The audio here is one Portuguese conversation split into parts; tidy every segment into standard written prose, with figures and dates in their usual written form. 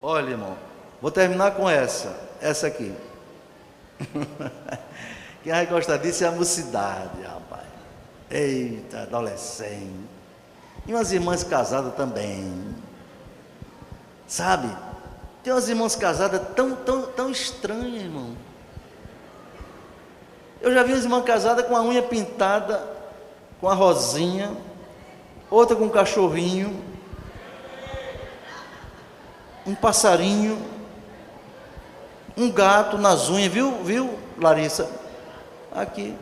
Olha, irmão, vou terminar com essa aqui. Quem vai gostar disso é a mocidade, rapaz. Eita, adolescente. E umas irmãs casadas também. Sabe? Tem umas irmãs casadas tão estranhas, irmão. Eu já vi uma irmã casada com a unha pintada, com a rosinha, outra com um cachorrinho, um passarinho, um gato nas unhas, viu, Larissa? Aqui.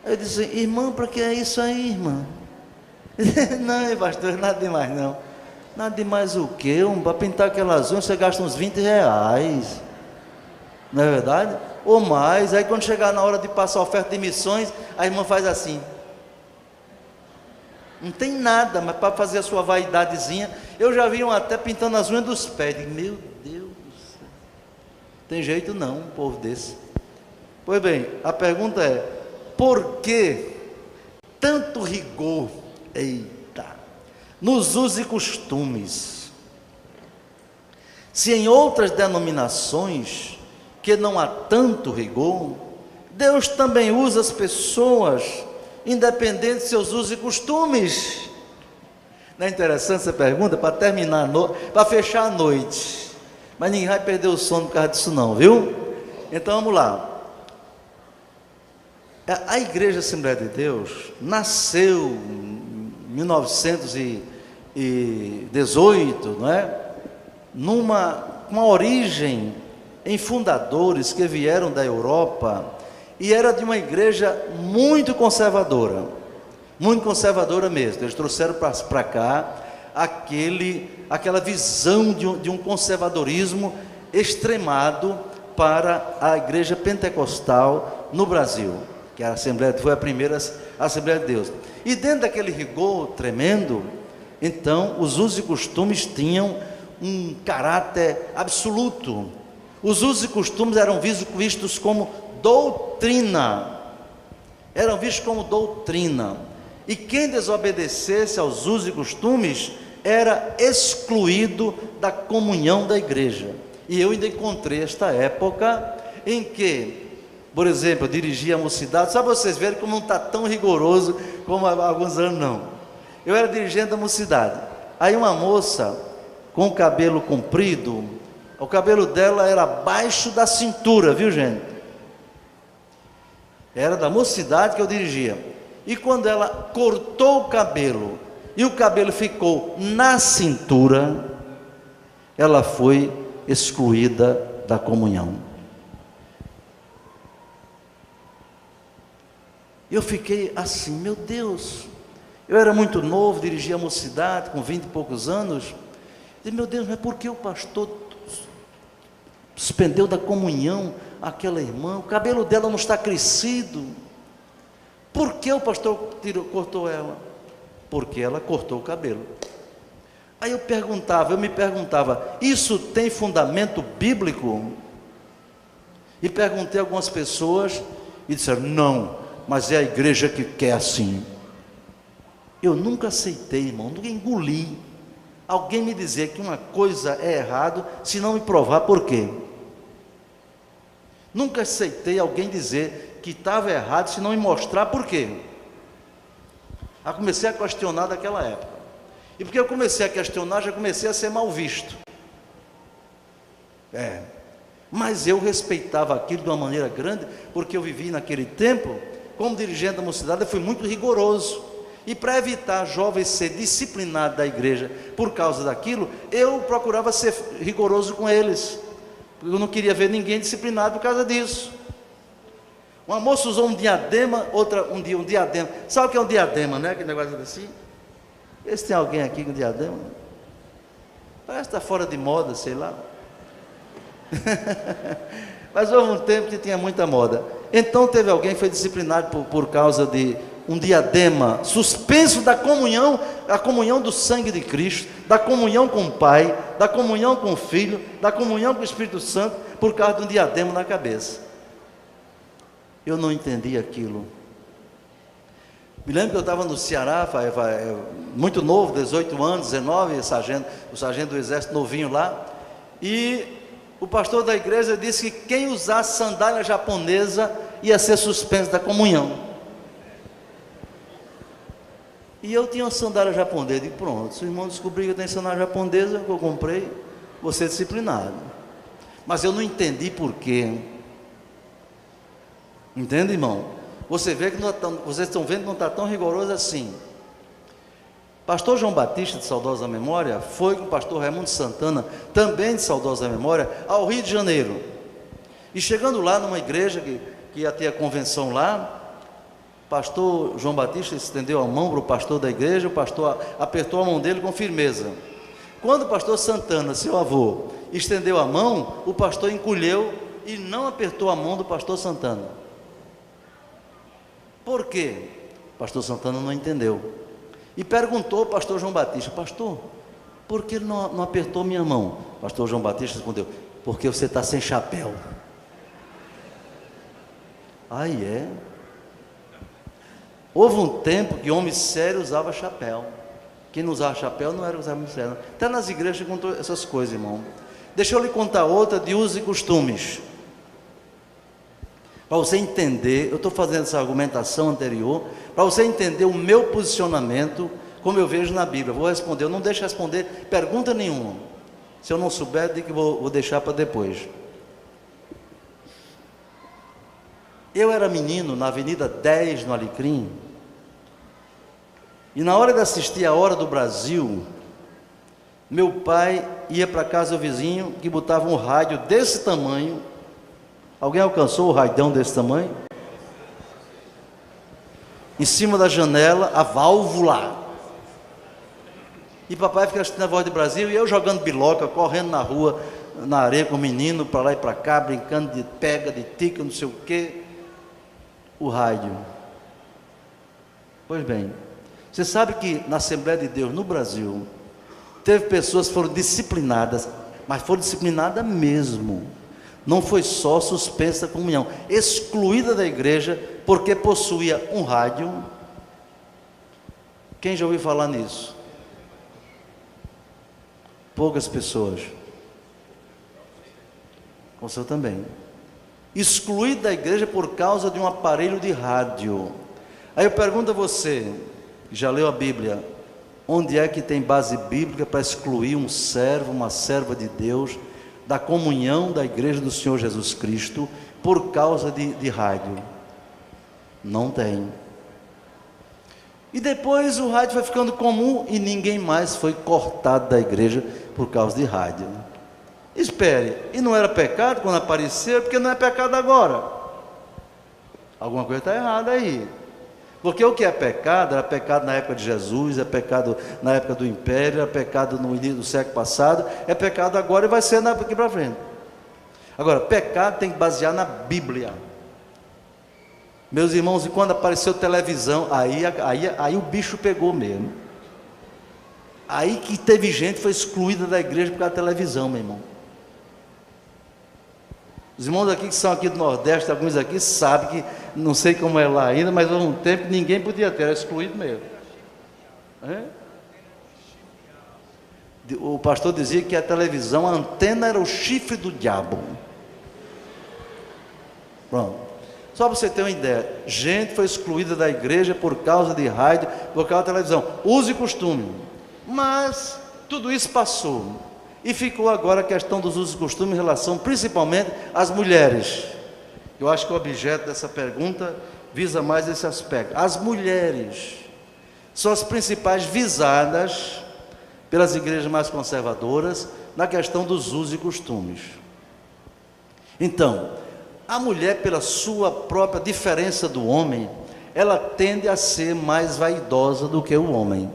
Aí eu disse, irmã, para que é isso aí, irmã? Não, pastor, nada demais não. Nada demais o quê? Para pintar aquelas unhas você gasta uns 20 reais. Não é verdade? Ou mais. Aí quando chegar na hora de passar a oferta de missões, a irmã faz assim. Não tem nada, mas para fazer a sua vaidadezinha. Eu já vi até pintando as unhas dos pés. Digo, meu Deus do céu. Tem jeito não, um povo desse. Pois bem, a pergunta é, por que tanto rigor, nos usos e costumes? Se em outras denominações, que não há tanto rigor, Deus também usa as pessoas, independente de seus usos e costumes. Não é interessante essa pergunta? Para terminar, para fechar a noite. Mas ninguém vai perder o sono por causa disso não, viu? Então vamos lá. A Igreja Assembleia de Deus nasceu em 1918, não é? Uma origem em fundadores que vieram da Europa, e era de uma igreja muito conservadora mesmo. Eles trouxeram para cá aquela visão de um conservadorismo extremado para a igreja pentecostal no Brasil, que foi a primeira Assembleia de Deus. E dentro daquele rigor tremendo, então os usos e costumes tinham um caráter absoluto. Os usos e costumes eram vistos como doutrina. E quem desobedecesse aos usos e costumes era excluído da comunhão da igreja. E eu ainda encontrei esta época em que, por exemplo, eu dirigia a mocidade. Só vocês verem como não está tão rigoroso como há alguns anos não. Eu era dirigente da mocidade. Aí uma moça com o cabelo comprido, o cabelo dela era abaixo da cintura, viu gente? Era da mocidade que eu dirigia. E quando ela cortou o cabelo, e o cabelo ficou na cintura, ela foi excluída da comunhão. Eu fiquei assim, meu Deus. Eu era muito novo, dirigia a mocidade, com 20 e poucos anos. E meu Deus, mas por que o pastor suspendeu da comunhão aquela irmã? O cabelo dela não está crescido. Por que o pastor cortou ela? Porque ela cortou o cabelo. Aí eu me perguntava, isso tem fundamento bíblico? E perguntei a algumas pessoas e disseram, não, mas é a igreja que quer assim. Eu nunca aceitei, irmão, nunca engoli alguém me dizer que uma coisa é errado, se não me provar por quê. Nunca aceitei alguém dizer que estava errado, se não me mostrar por quê. Aí comecei a questionar daquela época. E porque eu comecei a questionar, já comecei a ser mal visto. Mas eu respeitava aquilo de uma maneira grande, porque eu vivi naquele tempo, como dirigente da mocidade, eu fui muito rigoroso. E para evitar jovens ser disciplinados da igreja por causa daquilo, eu procurava ser rigoroso com eles. Eu não queria ver ninguém disciplinado por causa disso. Uma moça usou um diadema, outra um diadema. Sabe o que é um diadema, né? Aquele negócio assim. Esse tem alguém aqui com diadema? Parece que está fora de moda, sei lá. Mas houve um tempo que tinha muita moda. Então teve alguém que foi disciplinado por causa de um diadema, suspenso da comunhão, a comunhão do sangue de Cristo, da comunhão com o Pai, da comunhão com o Filho, da comunhão com o Espírito Santo, por causa de um diadema na cabeça. Eu não entendi aquilo. Me lembro que eu estava no Ceará, muito novo, 18 anos, 19, o sargento do exército novinho lá, E o pastor da igreja disse que quem usasse sandália japonesa ia ser suspenso da comunhão. E eu tinha uma sandália japonesa, e pronto, se o irmão descobrir que eu tenho sandália japonesa, que eu comprei, vou ser disciplinado. Mas eu não entendi por quê. Entende, irmão? Você vê que vocês estão vendo que não está tão rigoroso assim. Pastor João Batista, de saudosa memória, foi com o pastor Raimundo Santana, também de saudosa memória, ao Rio de Janeiro. E chegando lá numa igreja que ia ter a convenção lá, pastor João Batista estendeu a mão para o pastor da igreja, o pastor apertou a mão dele com firmeza. Quando o pastor Santana, seu avô, estendeu a mão, o pastor encolheu e não apertou a mão do pastor Santana. Por quê? O pastor Santana não entendeu. E perguntou ao pastor João Batista: pastor, por que ele não apertou minha mão? O pastor João Batista respondeu: porque você está sem chapéu. Aí é. Houve um tempo que homem sério usava chapéu. Quem não usava chapéu não era usar muito sério. Até nas igrejas contou essas coisas, irmão. Deixa eu lhe contar outra de usos e costumes. Para você entender, eu estou fazendo essa argumentação anterior, para você entender o meu posicionamento, como eu vejo na Bíblia. Vou responder, eu não deixo responder pergunta nenhuma. Se eu não souber, digo que vou deixar para depois. Eu era menino na Avenida 10, no Alecrim, e na hora de assistir a Hora do Brasil, meu pai ia para a casa do vizinho, que botava um rádio desse tamanho. Alguém alcançou o raidão desse tamanho? Em cima da janela, a válvula. E papai ficava assistindo a Voz do Brasil, e eu jogando biloca, correndo na rua, na areia com o menino, para lá e para cá, brincando de pega, de tica, não sei o quê. O rádio. Pois bem, você sabe que na Assembleia de Deus no Brasil, teve pessoas que foram disciplinadas, mas foram disciplinadas mesmo. Não foi só suspensa da comunhão, excluída da igreja, porque possuía um rádio. Quem já ouviu falar nisso? Poucas pessoas. O senhor também. Excluído da igreja por causa de um aparelho de rádio. Aí eu pergunto a você, que já leu a Bíblia, onde é que tem base bíblica para excluir um servo, uma serva de Deus, da comunhão da igreja do Senhor Jesus Cristo, por causa de rádio? Não tem. E depois o rádio foi ficando comum, e ninguém mais foi cortado da igreja por causa de rádio. Espere, e não era pecado quando apareceu, porque não é pecado agora. Alguma coisa está errada aí. Porque o que é pecado, era pecado na época de Jesus, é pecado na época do Império, é pecado no início do século passado, é pecado agora e vai ser daqui para frente. Agora, pecado tem que basear na Bíblia. Meus irmãos, e quando apareceu televisão, aí o bicho pegou mesmo. Aí que teve gente que foi excluída da igreja por causa da televisão, meu irmão. Os irmãos aqui que são aqui do Nordeste, alguns aqui sabem que, não sei como é lá ainda, mas houve um tempo que ninguém podia ter, era excluído mesmo. É? O pastor dizia que a televisão, a antena era o chifre do diabo. Pronto. Só para você ter uma ideia, gente foi excluída da igreja por causa de rádio, por causa da televisão. Uso e costume. Mas tudo isso passou. E ficou agora a questão dos usos e costumes em relação principalmente às mulheres. Eu acho que o objeto dessa pergunta visa mais esse aspecto. As mulheres são as principais visadas pelas igrejas mais conservadoras na questão dos usos e costumes. Então, a mulher, pela sua própria diferença do homem, ela tende a ser mais vaidosa do que o homem.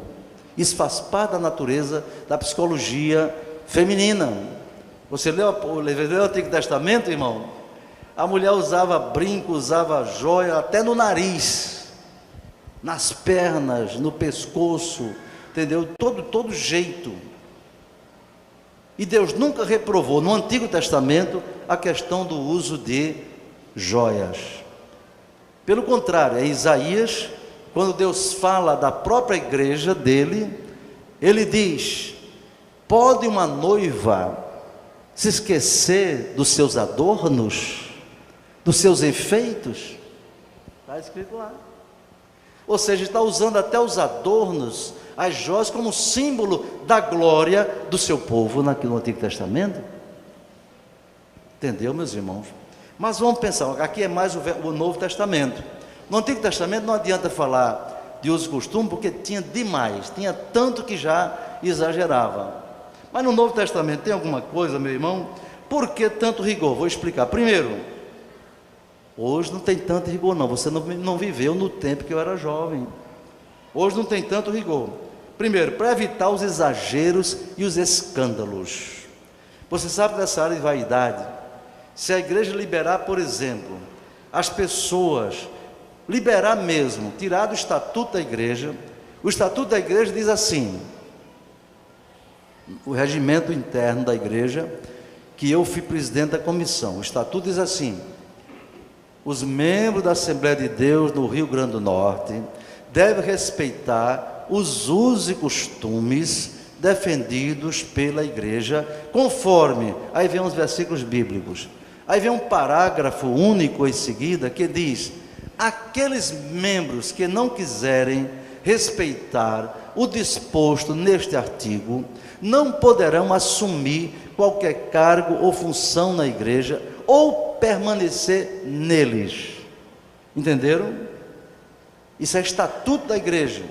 Isso faz parte da natureza da psicologia feminina. Você leu o Antigo Testamento, irmão? A mulher usava brinco, usava joia, até no nariz, nas pernas, no pescoço, entendeu? Todo jeito. E Deus nunca reprovou no Antigo Testamento a questão do uso de joias. Pelo contrário, em Isaías, quando Deus fala da própria igreja dele, ele diz: pode uma noiva Se esquecer dos seus adornos, dos seus enfeitos. Está escrito lá. Ou seja, está usando até os adornos, as joias, como símbolo da glória do seu povo no Antigo Testamento. Entendeu, meus irmãos? Mas vamos pensar, aqui é mais o Novo Testamento. No Antigo Testamento não adianta falar de uso e costume, porque tinha demais, tinha tanto que já exagerava. Mas no Novo Testamento tem alguma coisa, meu irmão? Por que tanto rigor? Vou explicar. Primeiro, hoje não tem tanto rigor não, você não viveu no tempo que eu era jovem. Hoje não tem tanto rigor. Primeiro, para evitar os exageros e os escândalos. Você sabe dessa área de vaidade? Se a igreja liberar, por exemplo, as pessoas, liberar mesmo, tirar do estatuto da igreja, o estatuto da igreja diz assim, o regimento interno da igreja, que eu fui presidente da comissão, o estatuto diz assim: os membros da Assembleia de Deus no Rio Grande do Norte devem respeitar os usos e costumes defendidos pela igreja, conforme, aí vem uns versículos bíblicos, aí vem um parágrafo único em seguida, que diz: aqueles membros que não quiserem respeitar o disposto neste artigo, não poderão assumir qualquer cargo ou função na igreja, ou permanecer neles. Entenderam? Isso é estatuto da igreja.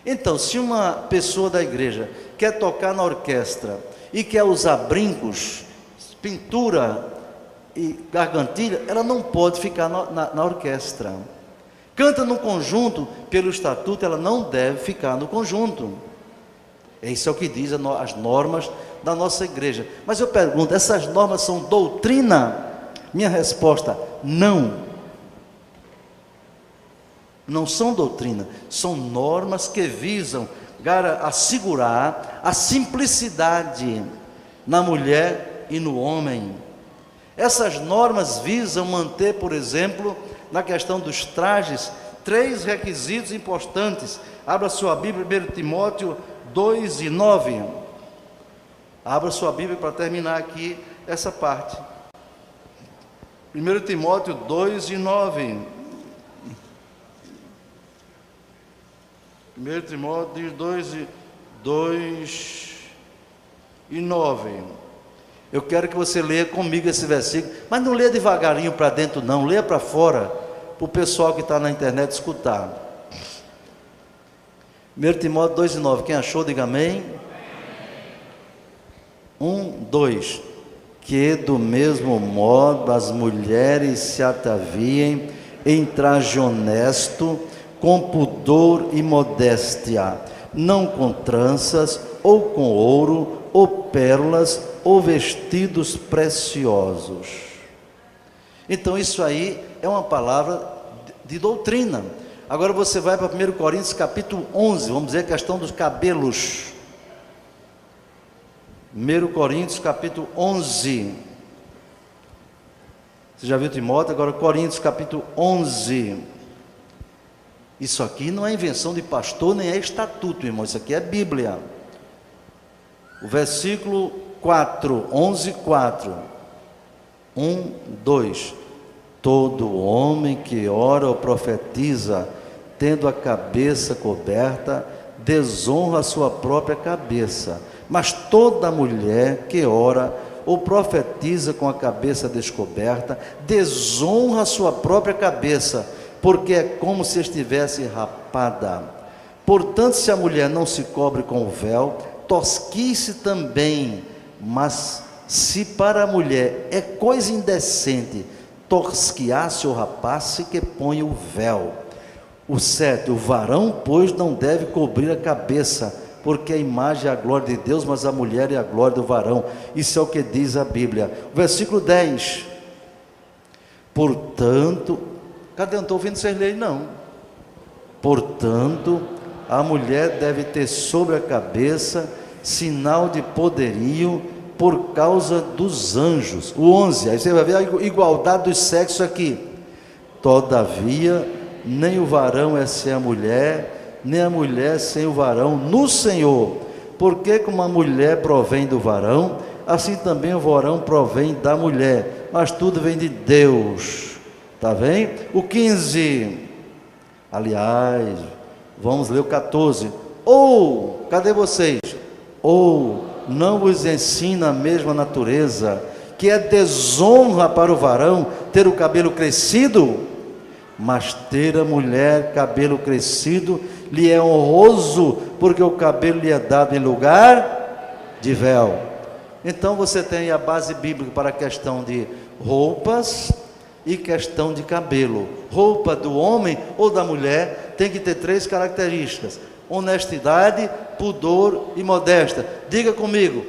Então, se uma pessoa da igreja quer tocar na orquestra e quer usar brincos, pintura e gargantilha, ela não pode ficar na orquestra. Canta no conjunto, pelo estatuto ela não deve ficar no conjunto. Isso é o que diz as normas da nossa igreja. Mas eu pergunto, essas normas são doutrina? Minha resposta, não. Não são doutrina, são normas que visam assegurar a simplicidade na mulher e no homem. Essas normas visam manter, por exemplo, na questão dos trajes, 3 requisitos importantes. Abra sua Bíblia, 1 Timóteo 2:9. Abra sua Bíblia para terminar aqui essa parte. 1 Timóteo 2:9. 1 Timóteo 2:9. Eu quero que você leia comigo esse versículo, mas não leia devagarinho para dentro não, leia para fora, para o pessoal que está na internet escutar. 1 Timóteo 2:9, quem achou, diga amém. 2. Que do mesmo modo as mulheres se ataviem em traje honesto, com pudor e modéstia, não com tranças, ou com ouro, ou pérolas, ou vestidos preciosos. Então isso aí é uma palavra de doutrina. Agora você vai para 1 Coríntios capítulo 11, vamos dizer a questão dos cabelos. 1 Coríntios capítulo 11. Você já viu Timóteo? Agora Coríntios capítulo 11. Isso aqui não é invenção de pastor, nem é estatuto, irmão. Isso aqui é Bíblia. O versículo 4, 11:4. 2. Todo homem que ora ou profetiza, tendo a cabeça coberta, desonra a sua própria cabeça. Mas toda mulher que ora ou profetiza com a cabeça descoberta, desonra a sua própria cabeça, porque é como se estivesse rapada. Portanto, se a mulher não se cobre com o véu, tosquice também. Mas se para a mulher é coisa indecente tosquiar-se ou rapar-se, que põe o véu. O 7, o varão, pois, não deve cobrir a cabeça, porque a imagem é a glória de Deus, mas a mulher é a glória do varão. Isso é o que diz a Bíblia. O versículo 10. Portanto, cadê? Eu não estou ouvindo vocês lerem, não. Portanto, a mulher deve ter sobre a cabeça sinal de poderio por causa dos anjos. O 11, aí você vai ver a igualdade dos sexos aqui. Todavia, nem o varão é sem a mulher, nem a mulher sem o varão no Senhor. Porque como a mulher provém do varão, assim também o varão provém da mulher, mas tudo vem de Deus. Está bem? O 15, aliás, vamos ler o 14. Ou, cadê vocês? Ou não vos ensina a mesma natureza, que é desonra para o varão ter o cabelo crescido? Mas ter a mulher cabelo crescido lhe é honroso, porque o cabelo lhe é dado em lugar de véu. Então você tem a base bíblica para a questão de roupas e questão de cabelo. Roupa do homem ou da mulher tem que ter 3 características: honestidade, pudor e modéstia. Diga comigo: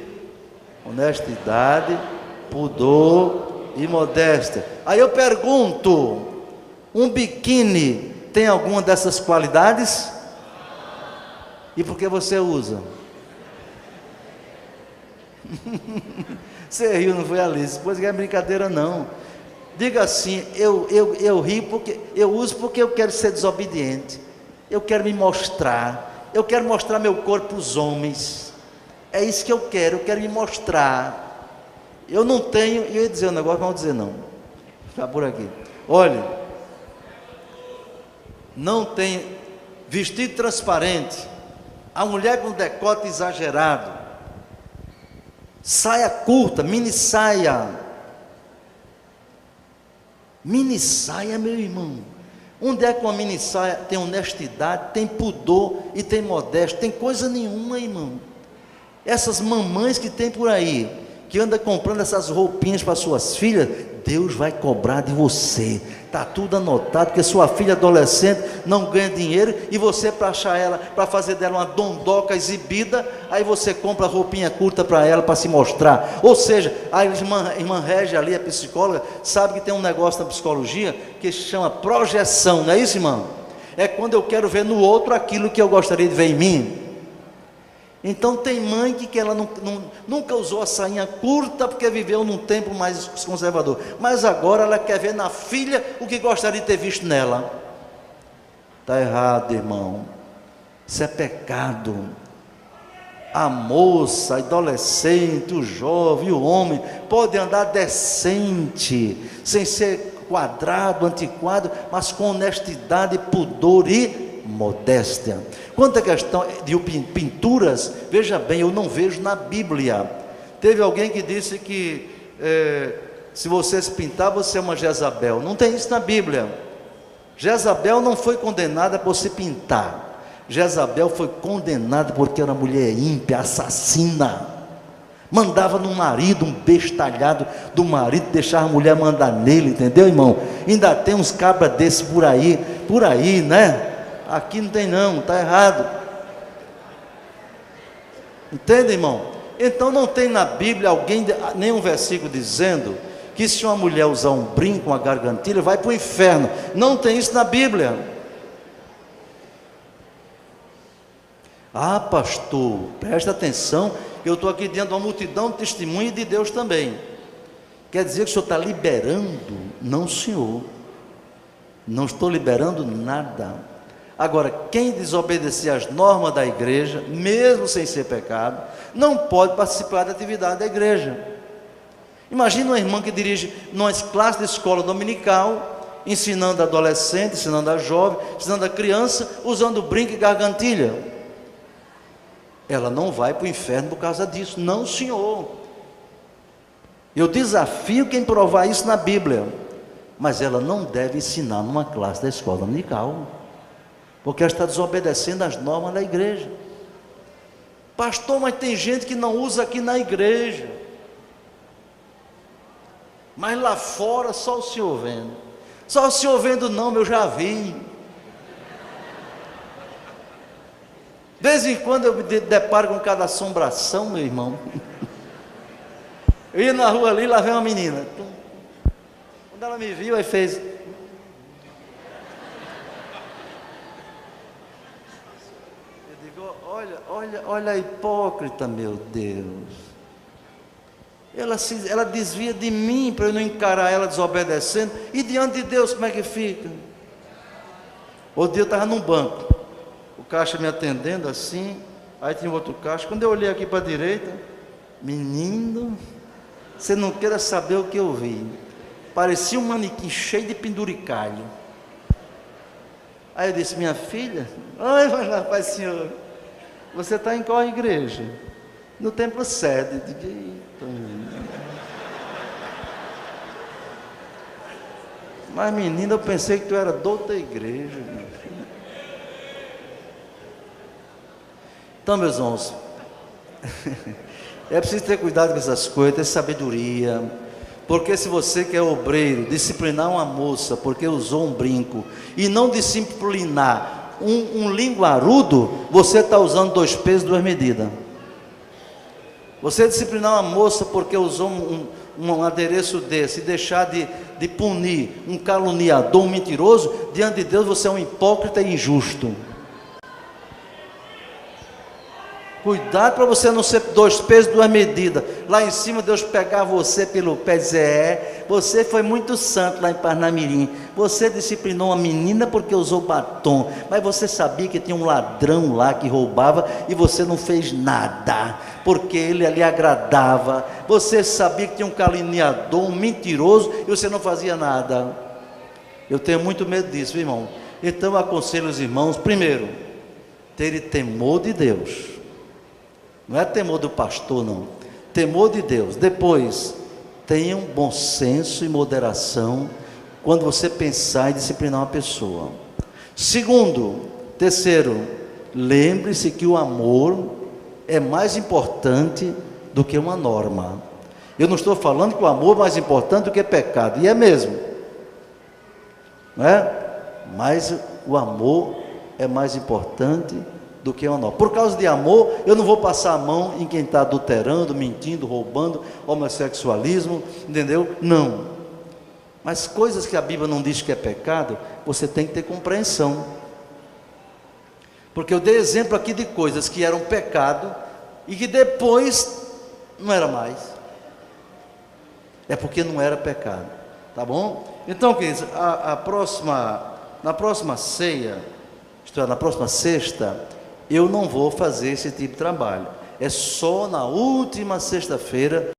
honestidade, pudor e modéstia. Aí eu pergunto: um biquíni tem alguma dessas qualidades? E por que você usa? Você riu, não foi, Alice? Pois que é brincadeira não. Diga assim: eu rio porque eu uso, porque eu quero ser desobediente, eu quero me mostrar, eu quero mostrar meu corpo para os homens. É isso que eu quero me mostrar. Eu não tenho, eu ia dizer um negócio, mas não vou dizer não. Está por aqui. Olha, não tem vestido transparente, a mulher com decote exagerado, saia curta, mini saia, meu irmão. Onde é que uma mini saia tem honestidade, tem pudor e tem modéstia? Tem coisa nenhuma, irmão. Essas mamães que tem por aí, que anda comprando essas roupinhas para suas filhas, Deus vai cobrar de você. Está tudo anotado, porque sua filha adolescente não ganha dinheiro, e você, para achar ela, para fazer dela uma dondoca exibida, aí você compra roupinha curta para ela, para se mostrar. Ou seja, a irmã Régia ali, a psicóloga, sabe que tem um negócio na psicologia que se chama projeção, não é isso, irmão? É quando eu quero ver no outro aquilo que eu gostaria de ver em mim. Então tem mãe que ela nunca usou a sainha curta, porque viveu num tempo mais conservador, mas agora ela quer ver na filha o que gostaria de ter visto nela. Está errado, irmão. Isso é pecado. A moça, a adolescente, o jovem, o homem pode andar decente, sem ser quadrado, antiquado, mas com honestidade, pudor e modéstia. Quanto à questão de pinturas, veja bem, eu não vejo na Bíblia. Teve alguém que disse que se você se pintar, você é uma Jezabel. Não tem isso na Bíblia. Jezabel não foi condenada por se pintar. Jezabel foi condenada porque era mulher ímpia, assassina. Mandava no marido, um bestalhado do marido, deixava a mulher mandar nele, entendeu, irmão? Ainda tem uns cabras desses por aí, né? Aqui não tem não, está errado. Entende, irmão? Então não tem na Bíblia nenhum versículo dizendo que se uma mulher usar um brinco, uma gargantilha, vai para o inferno. Não tem isso na Bíblia. Ah, pastor, presta atenção, eu estou aqui diante de uma multidão de testemunhas de Deus também. Quer dizer que o senhor está liberando? Não, senhor. Não estou liberando nada. Agora, quem desobedecer às normas da igreja, mesmo sem ser pecado, não pode participar da atividade da igreja. Imagina uma irmã que dirige numa classe de escola dominical, ensinando a adolescente, ensinando a jovem, ensinando a criança, usando brinco e gargantilha. Ela não vai para o inferno por causa disso. Não, senhor. Eu desafio quem provar isso na Bíblia. Mas ela não deve ensinar numa classe da escola dominical, porque ela está desobedecendo as normas da igreja. Pastor, mas tem gente que não usa aqui na igreja, mas lá fora só o senhor vendo. Só o senhor vendo não, eu já vi. De vez em quando eu me deparo com cada assombração, meu irmão. Eu ia na rua ali, lá vem uma menina. Quando ela me viu, aí fez... Olha a hipócrita, meu Deus. Ela desvia de mim para eu não encarar ela desobedecendo. E diante de Deus, como é que fica? Outro dia eu estava num banco, o caixa me atendendo assim, aí tinha outro caixa. Quando eu olhei aqui para a direita, Menino, você não queira saber o que eu vi. Parecia um manequim cheio de penduricalho. Aí eu disse: minha filha, oi, vai lá, Pai Senhor, você está em qual igreja? No templo sede. Mas menina, eu pensei que tu era de outra igreja. Então, meus irmãos, é preciso ter cuidado com essas coisas, ter sabedoria. Porque se você que é obreiro, disciplinar uma moça porque usou um brinco, e não disciplinar um linguarudo, você está usando 2 pesos, 2 medidas. Você disciplinar uma moça porque usou um adereço desse, e deixar de punir um caluniador, um mentiroso, diante de Deus você é um hipócrita e injusto. Cuidado para você não ser 2 pesos, 2 medidas. Lá em cima Deus pegar você pelo pé e dizer: você foi muito santo lá em Parnamirim. Você disciplinou uma menina porque usou batom, mas você sabia que tinha um ladrão lá que roubava e você não fez nada, porque ele lhe agradava. Você sabia que tinha um caluniador, um mentiroso, e você não fazia nada. Eu tenho muito medo disso, viu, irmão? Então eu aconselho os irmãos, primeiro, terem temor de Deus. Não é temor do pastor, não. Temor de Deus. Depois, tenham bom senso e moderação quando você pensar em disciplinar uma pessoa. Terceiro, lembre-se que o amor é mais importante do que uma norma. Eu não estou falando que o amor é mais importante do que pecado, e é mesmo, não é? Mas o amor é mais importante do que uma norma. Por causa de amor, eu não vou passar a mão em quem está adulterando, mentindo, roubando, homossexualismo, entendeu? Não. Mas coisas que a Bíblia não diz que é pecado, você tem que ter compreensão. Porque eu dei exemplo aqui de coisas que eram pecado e que depois não era mais. É porque não era pecado, tá bom? Então, queridos, na próxima ceia, isto é, na próxima sexta, eu não vou fazer esse tipo de trabalho. É só na última sexta-feira